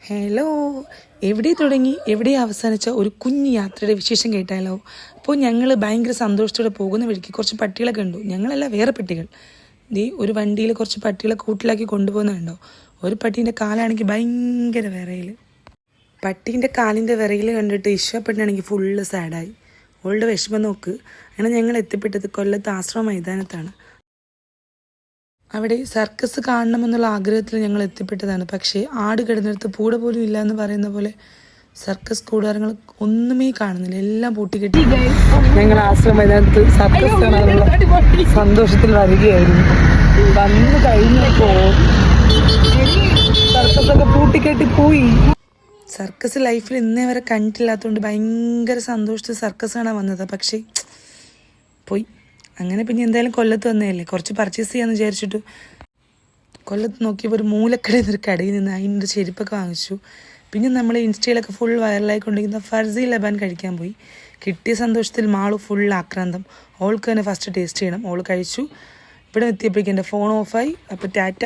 Hello, എവിടെ തുടങ്ങി എവിടെ അവസാനിച്ച ഒരു കുഞ്ഞു യാത്രയുടെ വിശേഷം കേട്ടാലോ. അപ്പോൾ ഞങ്ങൾ ഭയങ്കര സന്തോഷത്തോടെ പോകുന്ന വഴിക്ക് കുറച്ച് പട്ടികളെ കണ്ടു. ഞങ്ങളല്ല, വേറെ പട്ടികൾ. ഒരു വണ്ടിയിൽ കുറച്ച് പട്ടികളെ കൂട്ടിലാക്കി കൊണ്ടുപോകുന്നുണ്ടോ. ഒരു പട്ടീൻ്റെ കാലാണെങ്കിൽ ഭയങ്കര വിറയിൽ. പട്ടീൻ്റെ കാലിൻ്റെ വിറയിൽ കണ്ടിട്ട് ഇഷ്ടപ്പെട്ടാണെങ്കിൽ ഫുള്ള് സാഡായി. അവളുടെ വിഷമം നോക്ക്. അങ്ങനെ ഞങ്ങൾ എത്തിപ്പെട്ടത് കൊല്ലത്ത് ആശ്രമ മൈതാനത്താണ്. അവിടെ സർക്കസ് കാണണമെന്നുള്ള ആഗ്രഹത്തിൽ ഞങ്ങൾ എത്തിപ്പെട്ടതാണ്. പക്ഷേ ആട് കിടന്നിടത്ത് പൂട പോലും ഇല്ല എന്ന് പറയുന്ന പോലെ സർക്കസ് കൂടാരങ്ങൾ ഒന്നുമേ കാണുന്നില്ല, എല്ലാം പൂട്ടിക്കെട്ടി. ഞങ്ങൾ ആശ്രമ മൈതാനത്ത് സർക്കസ് കാണാനുള്ള സന്തോഷത്തിൽ വരികയായിരുന്നു. വന്നു കഴിഞ്ഞപ്പോൾ സർക്കസൊക്കെ പൂട്ടിക്കെട്ടി പോയി. സർക്കസ് ലൈഫിൽ ഇന്നേ വരെ കണ്ടിട്ടില്ലാത്തതുകൊണ്ട് ഭയങ്കര സന്തോഷത്തിൽ സർക്കസ് കാണാൻ വന്നതാണ്. പക്ഷേ പോയി. അങ്ങനെ പിന്നെ എന്തായാലും കൊല്ലത്ത് വന്നതല്ലേ, കുറച്ച് പർച്ചേസ് ചെയ്യാമെന്ന് വിചാരിച്ചിട്ട് കൊല്ലത്ത് നോക്കിയപ്പോൾ ഒരു മൂലക്കടയിൽ നിന്നൊരു കടയിൽ നിന്ന് അതിൻ്റെ ചെരുപ്പൊക്കെ വാങ്ങിച്ചു. പിന്നെ നമ്മൾ ഇൻസ്റ്റയിലൊക്കെ ഫുൾ വൈറലായിക്കൊണ്ടിരിക്കുന്ന ഫർസി ലബാൻ കഴിക്കാൻ പോയി. കിട്ടിയ സന്തോഷത്തിൽ മാളു ഫുൾ ആക്രാന്തം. അവൾക്ക് തന്നെ ഫസ്റ്റ് ടേസ്റ്റ് ചെയ്യണം. അവൾ കഴിച്ചു. ഇവിടെ എത്തിയപ്പോഴേക്കും എൻ്റെ ഫോൺ ഓഫായി. അപ്പോൾ ടാറ്റ.